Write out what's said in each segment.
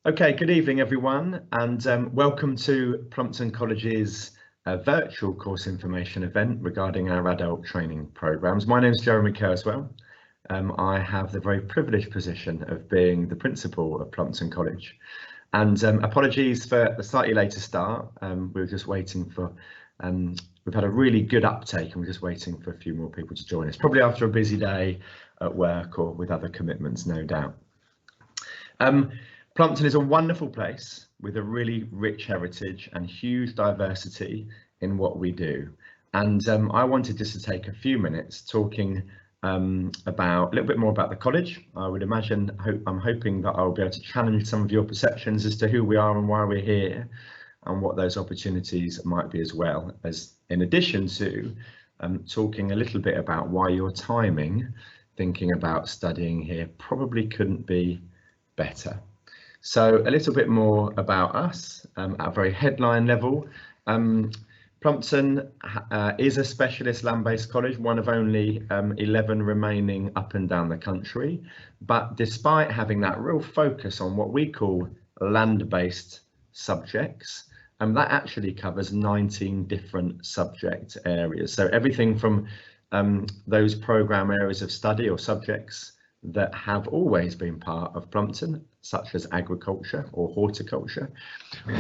Okay, good evening everyone, and welcome to Plumpton College's virtual course information event regarding our adult training programmes. My name is Jeremy Kerswell. I have the very privileged position of being the principal of Plumpton College. And apologies for the slightly later start. We were just waiting for, we've had a really good uptake and we're just waiting for a few more people to join us, probably after a busy day at work or with other commitments, no doubt. Plumpton is a wonderful place with a really rich heritage and huge diversity in what we do. And I wanted just to take a few minutes talking about a little bit more about the college. I would imagine, I'm hoping that I'll be able to challenge some of your perceptions as to who we are and why we're here and what those opportunities might be, as well as in addition to talking a little bit about why your timing, thinking about studying here, probably couldn't be better. So a little bit more about us at a very headline level. Plumpton is a specialist land-based college, one of only 11 remaining up and down the country. But despite having that real focus on what we call land-based subjects, that actually covers 19 different subject areas. So everything from those programme areas of study or subjects that have always been part of Plumpton, such as agriculture or horticulture,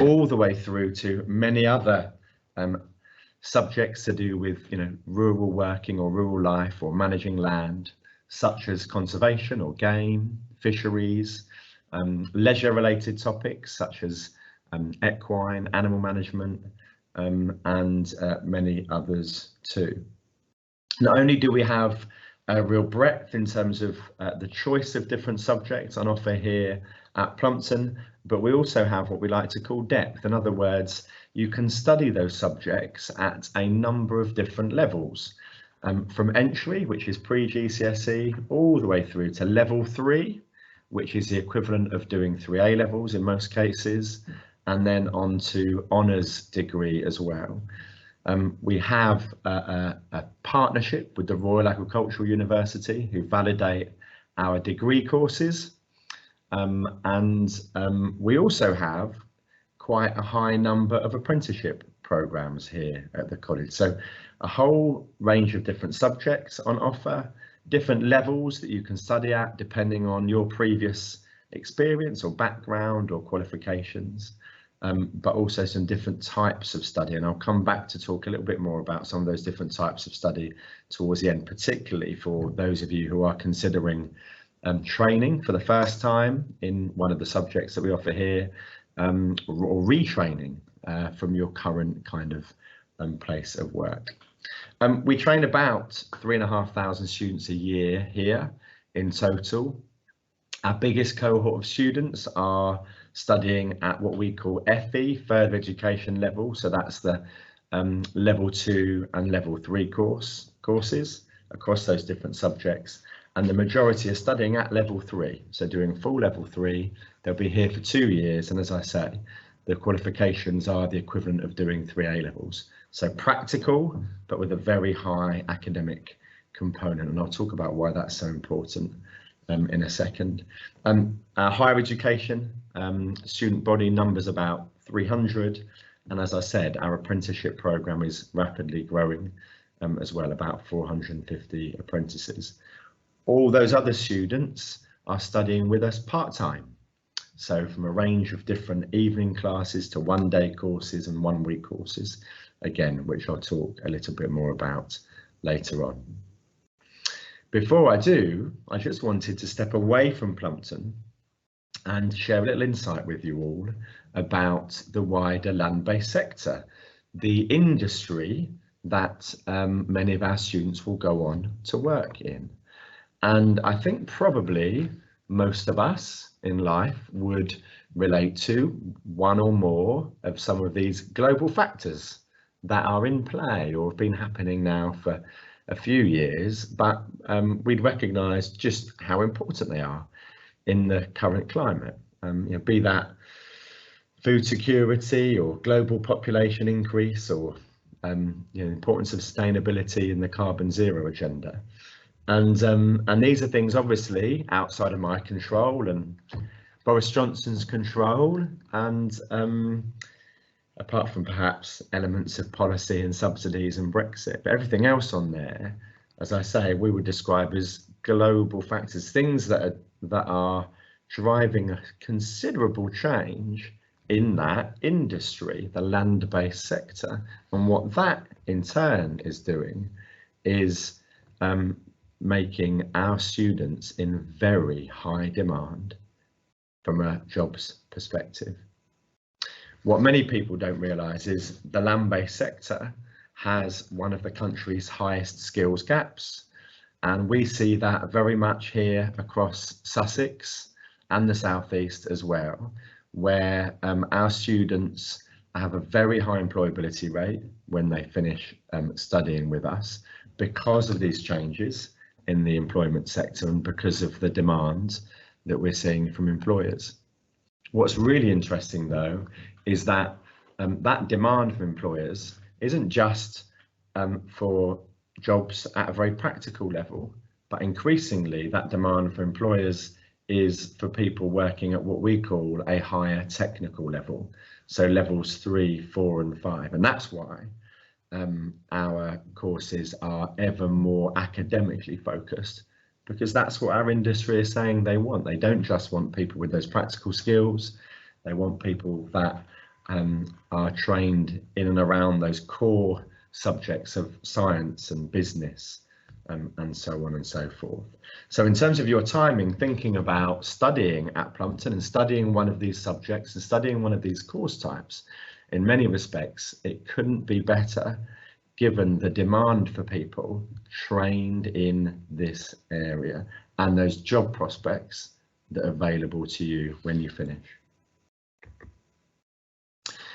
all the way through to many other subjects to do with, rural working or rural life or managing land, such as conservation or game, fisheries, leisure-related topics such as equine, animal management, and many others too. Not only do we have a real breadth in terms of the choice of different subjects on offer here at Plumpton, but we also have what we like to call depth. In other words, you can study those subjects at a number of different levels, from entry, which is pre-GCSE, all the way through to level 3, which is the equivalent of doing 3 A levels in most cases, and then on to honours degree as well. We have a partnership with the Royal Agricultural University, who validate our degree courses, and we also have quite a high number of apprenticeship programmes here at the college. So a whole range of different subjects on offer, different levels that you can study at depending on your previous experience or background or qualifications. But also some different types of study, and I'll come back to talk a little bit more about some of those different types of study towards the end, particularly for those of you who are considering training for the first time in one of the subjects that we offer here, or retraining from your current kind of place of work. We train about 3,500 students a year here in total. Our biggest cohort of students are studying at what we call FE, further education level. So that's the level 2 and level 3 courses across those different subjects. And the majority are studying at level 3. So doing full level 3, they'll be here for 2 years. And as I say, the qualifications are the equivalent of doing 3 A levels. So practical, but with a very high academic component. And I'll talk about why that's so important in a second. Our higher education student body numbers about 300, and as I said, our apprenticeship programme is rapidly growing as well, about 450 apprentices. All those other students are studying with us part-time, so from a range of different evening classes to one-day courses and one-week courses, again, which I'll talk a little bit more about later on. Before I do, I just wanted to step away from Plumpton and share a little insight with you all about the wider land-based sector, the industry that many of our students will go on to work in. And I think probably most of us in life would relate to one or more of some of these global factors that are in play or have been happening now for a few years, but we'd recognise just how important they are in the current climate. Be that food security or global population increase, or importance of sustainability in the carbon zero agenda. And these are things obviously outside of my control, and Boris Johnson's control, and apart from perhaps elements of policy and subsidies and Brexit, but everything else on there, as I say, we would describe as global factors, things that are driving a considerable change in that industry, the land-based sector. And what that in turn is doing is making our students in very high demand from a jobs perspective. What many people don't realise is the land-based sector has one of the country's highest skills gaps, and we see that very much here across Sussex and the southeast as well, where our students have a very high employability rate when they finish studying with us because of these changes in the employment sector and because of the demand that we're seeing from employers. What's really interesting though is that that demand from employers isn't just for jobs at a very practical level, but increasingly that demand for employers is for people working at what we call a higher technical level, so levels 3, 4 and 5. And that's why our courses are ever more academically focused, because that's what our industry is saying they want. They don't just want people with those practical skills, they want people that are trained in and around those core subjects of science and business and so on and so forth. So in terms of your timing, thinking about studying at Plumpton and studying one of these subjects and studying one of these course types, in many respects, it couldn't be better given the demand for people trained in this area and those job prospects that are available to you when you finish.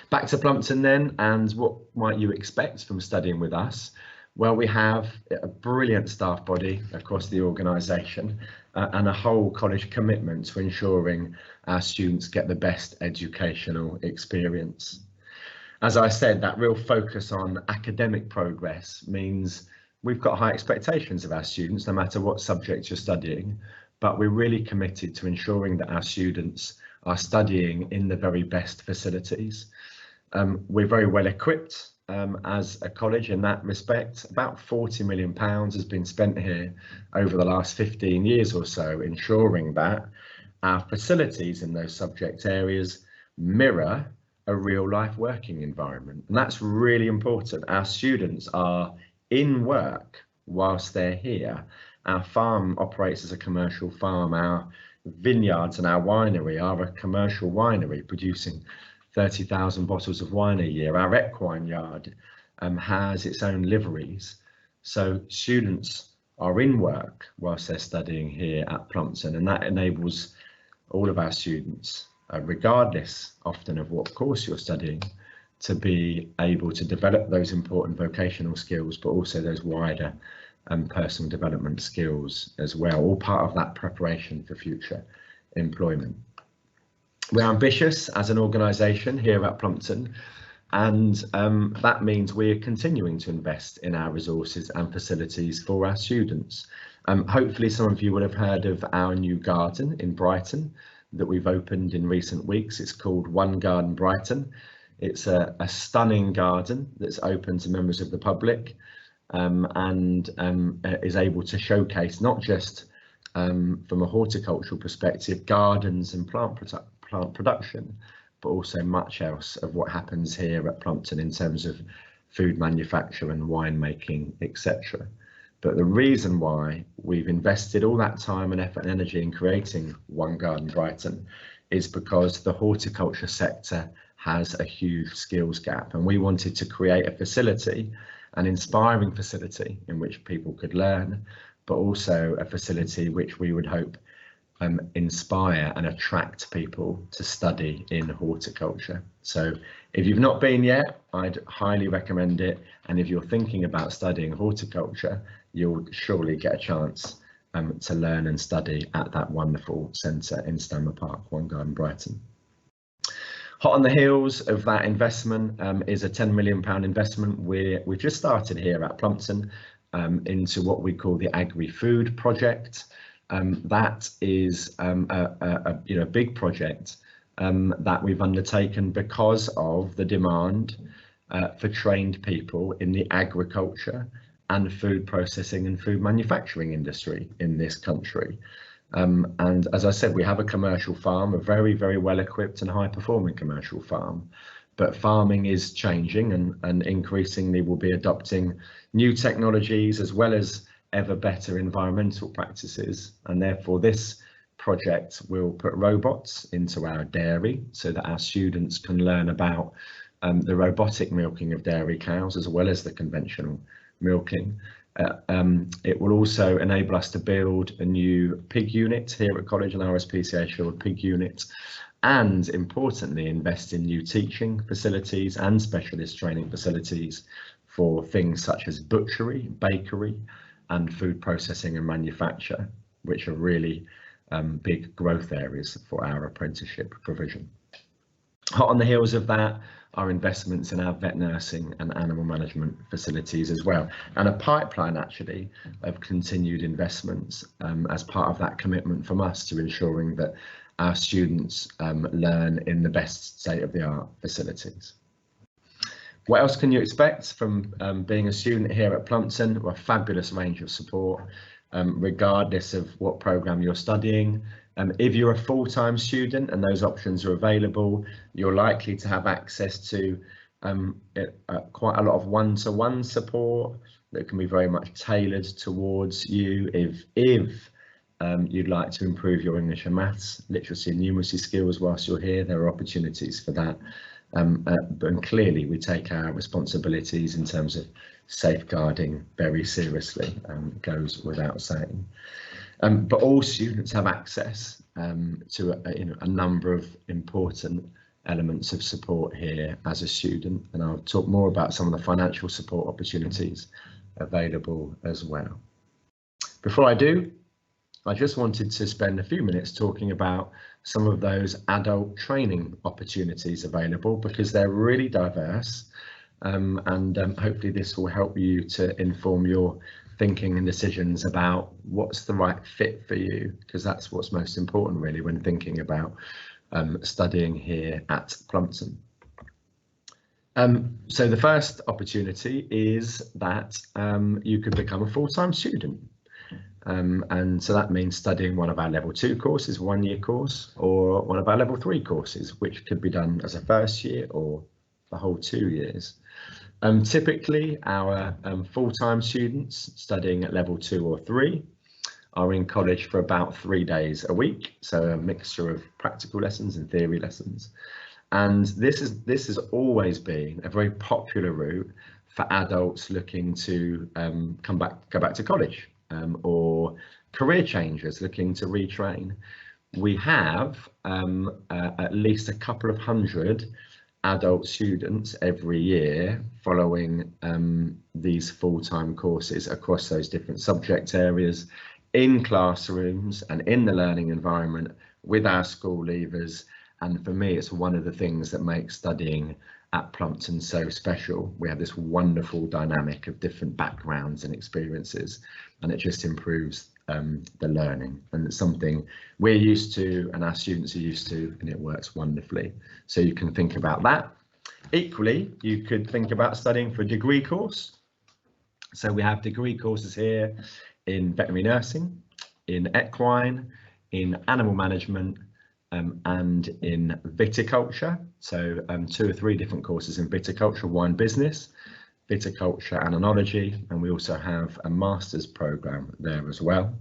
Back to Plumpton then, and what might you expect from studying with us? Well, we have a brilliant staff body across the organisation and a whole college commitment to ensuring our students get the best educational experience. As I said, that real focus on academic progress means we've got high expectations of our students, no matter what subject you're studying, but we're really committed to ensuring that our students are studying in the very best facilities. We're very well equipped as a college in that respect. About £40 million has been spent here over the last 15 years or so, ensuring that our facilities in those subject areas mirror a real life working environment. And that's really important. Our students are in work whilst they're here. Our farm operates as a commercial farm. Our vineyards and our winery are a commercial winery producing 30,000 bottles of wine a year. Our equine yard has its own liveries. So students are in work whilst they're studying here at Plumpton, and that enables all of our students, regardless often of what course you're studying, to be able to develop those important vocational skills, but also those wider personal development skills as well, all part of that preparation for future employment. We're ambitious as an organisation here at Plumpton, and that means we're continuing to invest in our resources and facilities for our students. Hopefully some of you will have heard of our new garden in Brighton that we've opened in recent weeks. It's called One Garden Brighton. It's a stunning garden that's open to members of the public and is able to showcase not just from a horticultural perspective, gardens and plant production, but also much else of what happens here at Plumpton in terms of food manufacture and winemaking, etc. But the reason why we've invested all that time and effort and energy in creating One Garden Brighton is because the horticulture sector has a huge skills gap, and we wanted to create a facility, an inspiring facility in which people could learn, but also a facility which we would hope inspire and attract people to study in horticulture. So if you've not been yet, I'd highly recommend it, and if you're thinking about studying horticulture, you'll surely get a chance to learn and study at that wonderful centre in Stanmer Park, One Garden Brighton. Hot on the heels of that investment is a £10 million investment we've just started here at Plumpton into what we call the Agri-Food Project. That is a big project that we've undertaken because of the demand for trained people in the agriculture and food processing and food manufacturing industry in this country. And as I said, we have a commercial farm, a very, very well equipped and high performing commercial farm. But farming is changing and increasingly will be adopting new technologies as well as ever better environmental practices. And therefore this project will put robots into our dairy so that our students can learn about the robotic milking of dairy cows as well as the conventional milking. It will also enable us to build a new pig unit here at college, an RSPCA assured pig unit, and importantly invest in new teaching facilities and specialist training facilities for things such as butchery, bakery and food processing and manufacture, which are really big growth areas for our apprenticeship provision. Hot on the heels of that are investments in our vet nursing and animal management facilities as well, and a pipeline actually of continued investments as part of that commitment from us to ensuring that our students learn in the best state-of-the-art facilities. What else can you expect from being a student here at Plumpton? Well, a fabulous range of support, regardless of what programme you're studying. If you're a full-time student and those options are available, you're likely to have access to quite a lot of one-to-one support that can be very much tailored towards you. If you'd like to improve your English and maths, literacy and numeracy skills whilst you're here, there are opportunities for that. But clearly we take our responsibilities in terms of safeguarding very seriously, goes without saying. But all students have access to a number of important elements of support here as a student, and I'll talk more about some of the financial support opportunities available as well. Before I do, I just wanted to spend a few minutes talking about some of those adult training opportunities available, because they're really diverse, and hopefully this will help you to inform your thinking and decisions about what's the right fit for you, because that's what's most important really when thinking about studying here at Plumpton. So the first opportunity is that you could become a full-time student. And so that means studying one of our level 2 courses, 1-year course, or one of our level 3 courses, which could be done as a first year or the whole 2 years. Typically our full-time students studying at level 2 or 3 are in college for about 3 days a week, so a mixture of practical lessons and theory lessons. And this has always been a very popular route for adults looking to go back to college, or career changers looking to retrain. We have at least a couple of hundred adult students every year following these full-time courses across those different subject areas in classrooms and in the learning environment with our school leavers. And for me, it's one of the things that makes studying at Plumpton so special. We have this wonderful dynamic of different backgrounds and experiences, and it just improves the learning, and it's something we're used to and our students are used to, and it works wonderfully. So you can think about that. Equally, you could think about studying for a degree course. So we have degree courses here in veterinary nursing, in equine, in animal management, and in viticulture. So 2 or 3 different courses in viticulture, wine business, viticulture and enology, and we also have a master's program there as well.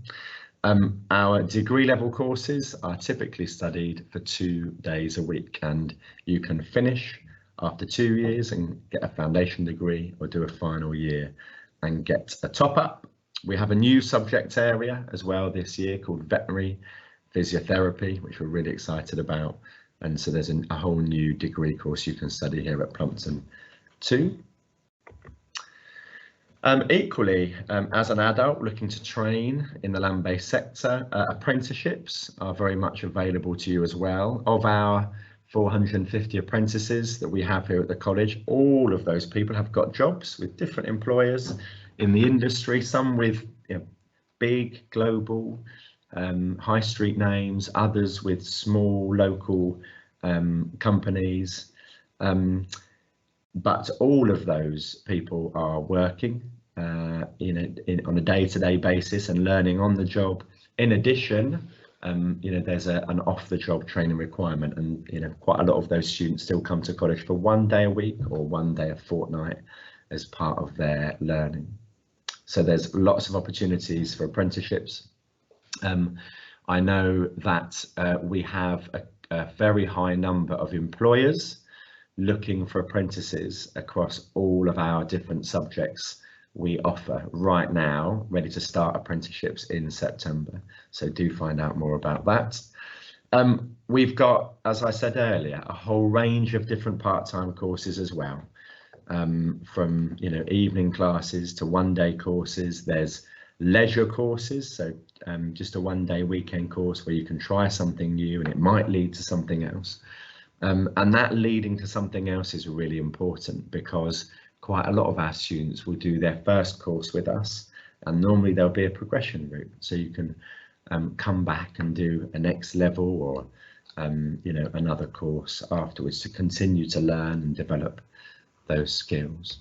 Our degree level courses are typically studied for 2 days a week, and you can finish after 2 years and get a foundation degree, or do a final year and get a top up. We have a new subject area as well this year called veterinary physiotherapy, which we're really excited about, and so there's a whole new degree course you can study here at Plumpton too. Equally, as an adult looking to train in the land-based sector, apprenticeships are very much available to you as well. Of our 450 apprentices that we have here at the college, all of those people have got jobs with different employers in the industry, some with big global high street names, others with small local companies. But all of those people are working on a day-to-day basis and learning on the job. In addition, there's an off-the-job training requirement, and quite a lot of those students still come to college for 1 day a week or 1 day a fortnight as part of their learning. So there's lots of opportunities for apprenticeships. I know that we have a very high number of employers looking for apprentices across all of our different subjects we offer right now, ready to start apprenticeships in September. So do find out more about that. We've got, as I said earlier, a whole range of different part-time courses as well, from evening classes to 1 day courses. There's leisure courses, so just a 1 day weekend course where you can try something new and it might lead to something else. And that leading to something else is really important, because quite a lot of our students will do their first course with us, and normally there'll be a progression route, so you can come back and do a next level or another course afterwards to continue to learn and develop those skills.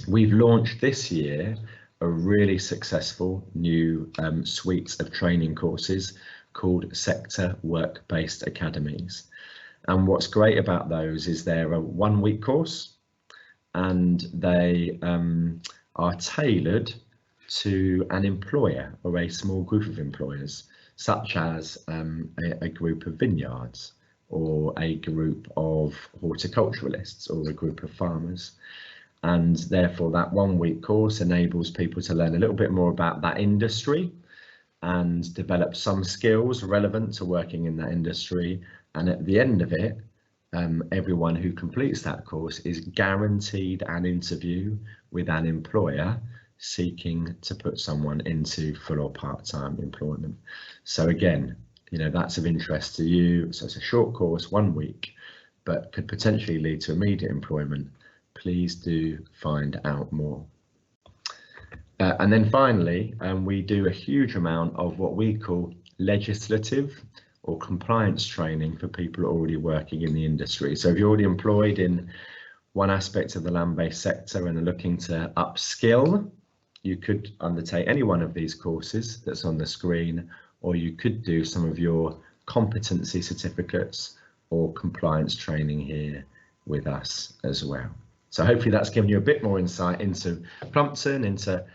We've launched this year a really successful new suite of training courses called Sector Work-Based Academies. And what's great about those is they're a 1 week course, and they are tailored to an employer or a small group of employers, such as a group of vineyards or a group of horticulturalists or a group of farmers. And therefore that 1 week course enables people to learn a little bit more about that industry and develop some skills relevant to working in that industry. And at the end of it, everyone who completes that course is guaranteed an interview with an employer seeking to put someone into full or part-time employment. So again, that's of interest to you. So it's a short course, 1 week, but could potentially lead to immediate employment. Please do find out more. And then finally, we do a huge amount of what we call legislative or compliance training for people already working in the industry. So if you're already employed in one aspect of the land-based sector and are looking to upskill, you could undertake any one of these courses that's on the screen, or you could do some of your competency certificates or compliance training here with us as well. So hopefully that's given you a bit more insight into Plumpton, into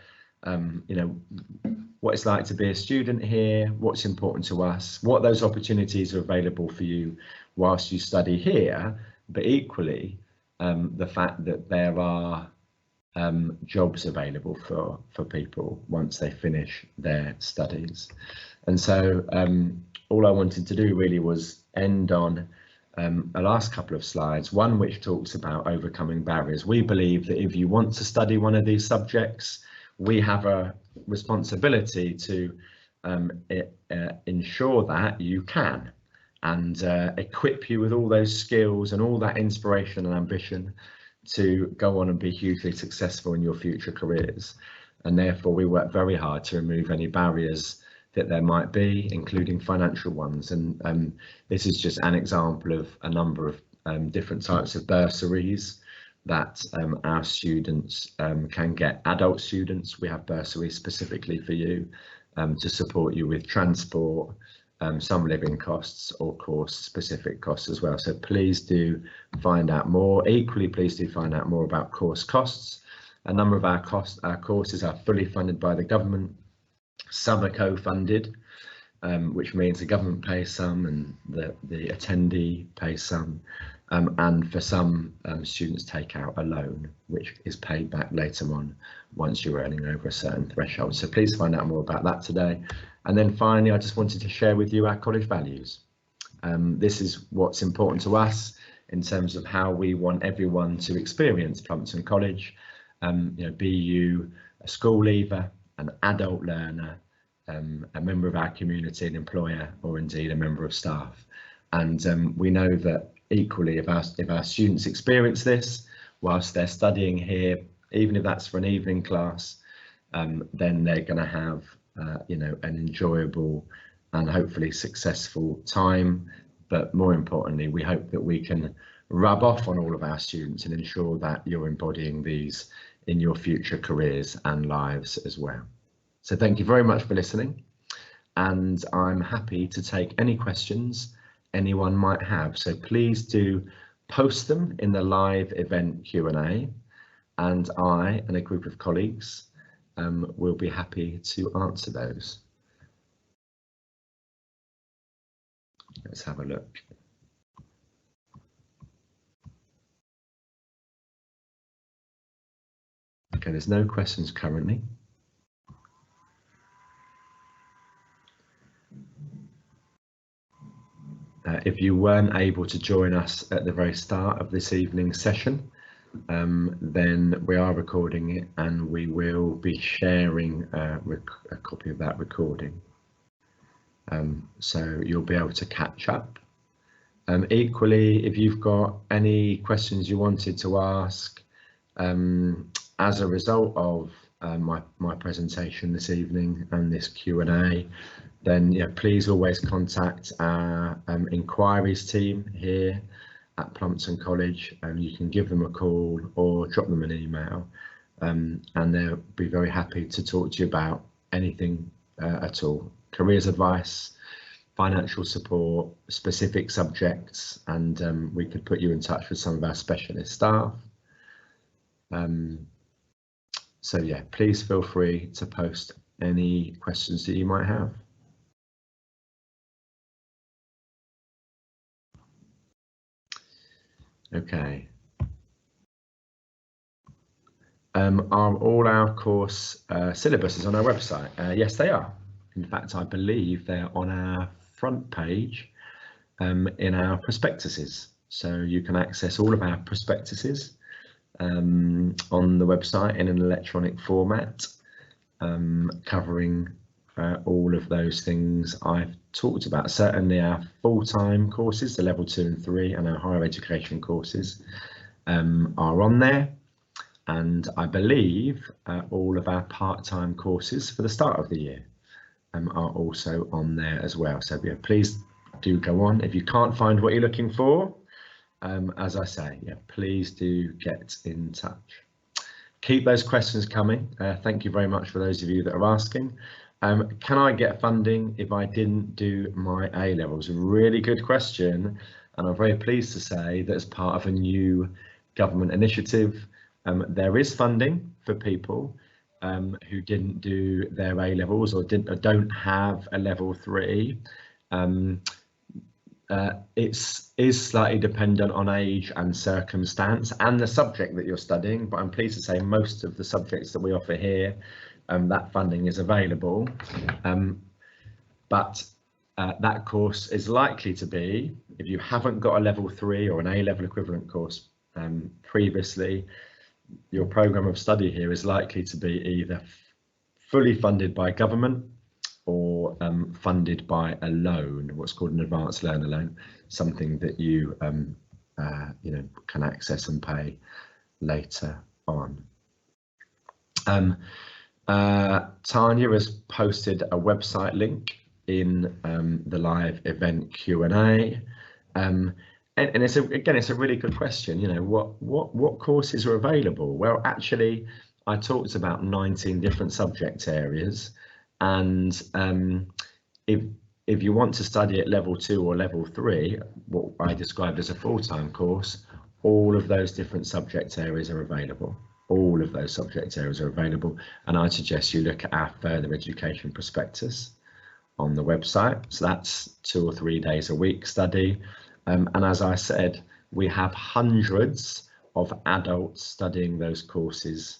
what it's like to be a student here, what's important to us, what those opportunities are available for you whilst you study here, but equally the fact that there are jobs available for people once they finish their studies. And so all I wanted to do really was end on a last couple of slides, one which talks about overcoming barriers. We believe that if you want to study one of these subjects, we have a responsibility to ensure that you can, and equip you with all those skills and all that inspiration and ambition to go on and be hugely successful in your future careers. And therefore we work very hard to remove any barriers that there might be, including financial ones. And this is just an example of a number of different types of bursaries that our students can get. Adult students, we have bursaries specifically for you to support you with transport, some living costs, or course specific costs as well. So please do find out more. Equally, please do find out more about course costs. A number of our courses are fully funded by the government. Some are co-funded, which means the government pays some and the attendee pays some. And for some, students take out a loan, which is paid back later on once you're earning over a certain threshold. So please find out more about that today. And then finally, I just wanted to share with you our college values. This is what's important to us in terms of how we want everyone to experience Plumpton College. Be you a school leaver, an adult learner, a member of our community, an employer, or indeed a member of staff. And we know that equally, if our students experience this whilst they're studying here, even if that's for an evening class, then they're going to have you know, an enjoyable and hopefully successful time. But more importantly, we hope that we can rub off on all of our students and ensure that you're embodying these in your future careers and lives as well. So thank you very much for listening, and I'm happy to take any questions anyone might have. So please do post them in the live event Q&A, and I and a group of colleagues will be happy to answer those. Let's have a look. Okay, there's no questions currently. If you weren't able to join us at the very start of this evening's session, then we are recording it and we will be sharing a copy of that recording. So you'll be able to catch up. Equally, if you've got any questions you wanted to ask as a result of my presentation this evening and this Q&A, then yeah, please always contact our inquiries team here at Plumpton College, and you can give them a call or drop them an email, and they'll be very happy to talk to you about anything at all. Careers advice, financial support, specific subjects, and we could put you in touch with some of our specialist staff. So yeah, please feel free to post any questions that you might have. Okay. Are all our course syllabuses on our website? Yes, they are. In fact, I believe they're on our front page in our prospectuses. So you can access all of our prospectuses on the website in an electronic format, covering all of those things I've talked about. Certainly our full-time courses, the level 2 and 3, and our higher education courses are on there. And I believe all of our part-time courses for the start of the year are also on there as well. So yeah, please do go on. If you can't find what you're looking for, as I say, yeah, please do get in touch. Keep those questions coming. Thank you very much for those of you that are asking. Can I get funding if I didn't do my A-levels? Really good question, and I'm very pleased to say that as part of a new government initiative, there is funding for people who didn't do their A-levels or don't have a level 3. It is slightly dependent on age and circumstance and the subject that you're studying, but I'm pleased to say most of the subjects that we offer here, that funding is available. But that course is likely to be, if you haven't got a level 3 or an A-level equivalent course previously, your programme of study here is likely to be either fully funded by government or funded by a loan, what's called an advanced learner loan, something that you you know, can access and pay later on. Tanya has posted a website link in the live event Q&A, and it's a really good question. You know, what courses are available? Well, actually, I talked about 19 different subject areas, and if you want to study at level 2 or level 3, what I described as a full-time course, all of those different subject areas are available. All of those subject areas are available, and I suggest you look at our further education prospectus on the website. So that's 2 or 3 days a week study, and as I said, we have hundreds of adults studying those courses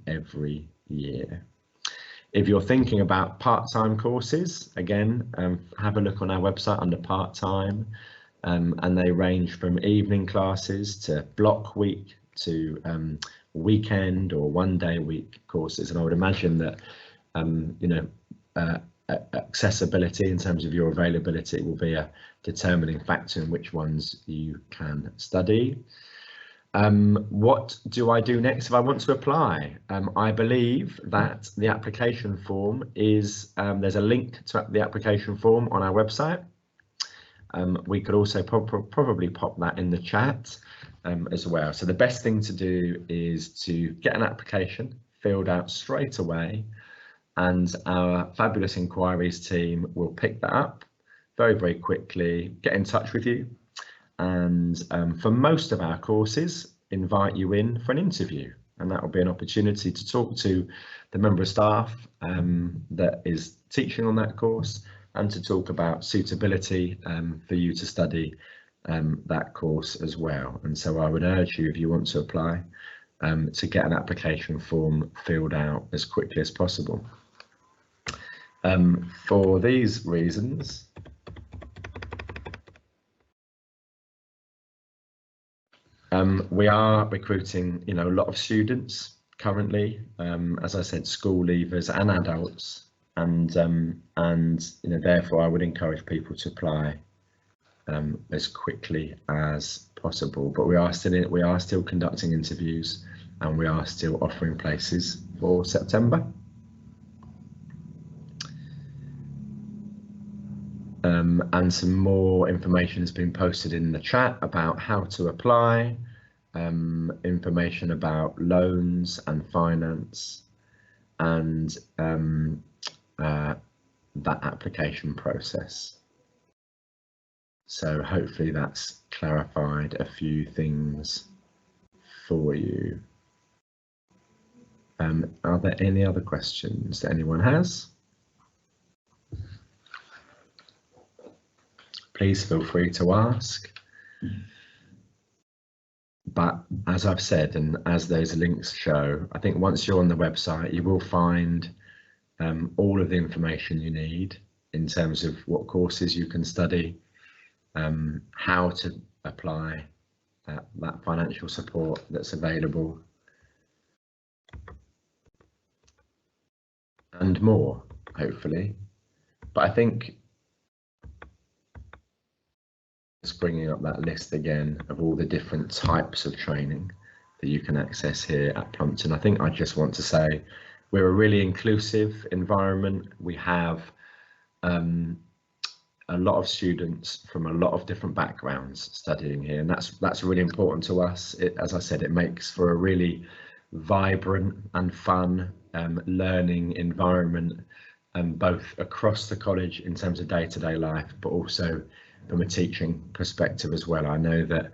every year. If you're thinking about part-time courses, again, have a look on our website under part-time, and they range from evening classes to block week to weekend or 1 day a week courses. And I would imagine that you know, accessibility in terms of your availability will be a determining factor in which ones you can study. What do I do next if I want to apply? I believe that the application form is, there's a link to the application form on our website. We could also probably pop that in the chat as well. So the best thing to do is to get an application filled out straight away, and our fabulous inquiries team will pick that up very, very quickly, get in touch with you, and for most of our courses, invite you in for an interview, and that will be an opportunity to talk to the member of staff that is teaching on that course, and to talk about suitability for you to study that course as well. And so I would urge you, if you want to apply, to get an application form filled out as quickly as possible. For these reasons, we are recruiting, a lot of students currently, as I said, school leavers and adults, and therefore I would encourage people to apply as quickly as possible. But we are still conducting interviews, and we are still offering places for September. And some more information has been posted in the chat about how to apply, information about loans and finance, and that application process. So hopefully that's clarified a few things for you. Are there any other questions that anyone has? Please feel free to ask. But as I've said, and as those links show, I think once you're on the website, you will find all of the information you need in terms of what courses you can study, how to apply that financial support that's available, and more, hopefully. But I think, just bringing up that list again of all the different types of training that you can access here at Plumpton, I think I just want to say we're a really inclusive environment. We have a lot of students from a lot of different backgrounds studying here, and that's really important to us. As I said, it makes for a really vibrant and fun learning environment, both across the college in terms of day-to-day life, but also from a teaching perspective as well. I know that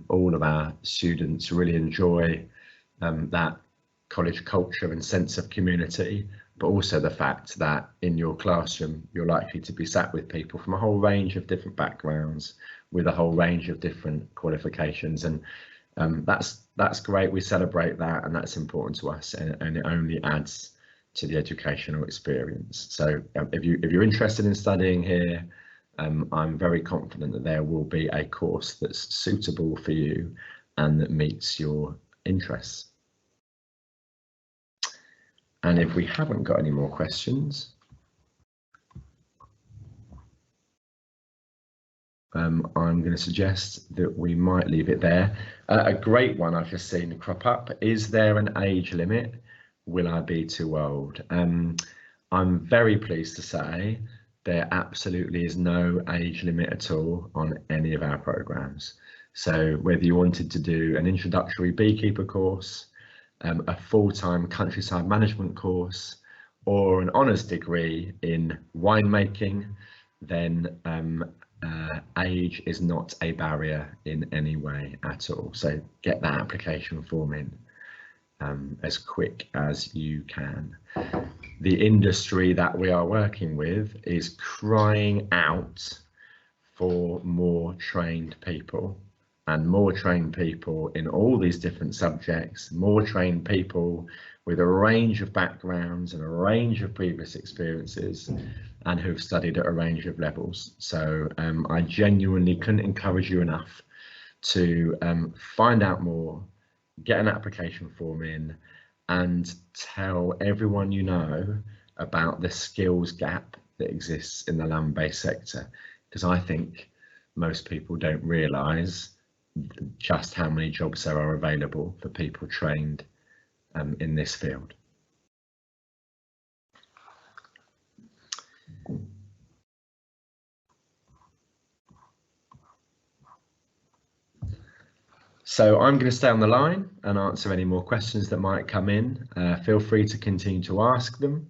all of our students really enjoy that college culture and sense of community, but also the fact that in your classroom you're likely to be sat with people from a whole range of different backgrounds with a whole range of different qualifications, and that's great. We celebrate that, and that's important to us, and it only adds to the educational experience. So if you're interested in studying here, I'm very confident that there will be a course that's suitable for you and that meets your interests. And if we haven't got any more questions, I'm going to suggest that we might leave it there. A great one I've just seen crop up: is there an age limit? Will I be too old? I'm very pleased to say there absolutely is no age limit at all on any of our programs. So whether you wanted to do an introductory beekeeper course, a full-time countryside management course, or an honours degree in winemaking, then age is not a barrier in any way at all. So get that application form in as quick as you can. The industry that we are working with is crying out for more trained people, and more trained people in all these different subjects, more trained people with a range of backgrounds and a range of previous experiences, and who've studied at a range of levels. So I genuinely couldn't encourage you enough to find out more, get an application form in, and tell everyone you know about the skills gap that exists in the land-based sector, because I think most people don't realise just how many jobs there are available for people trained in this field. So I'm going to stay on the line and answer any more questions that might come in. Feel free to continue to ask them.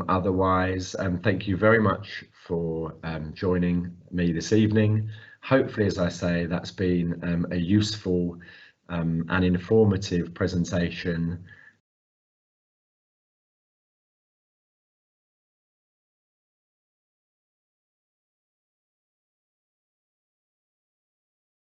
Otherwise, thank you very much for joining me this evening. Hopefully, as I say, that's been a useful and informative presentation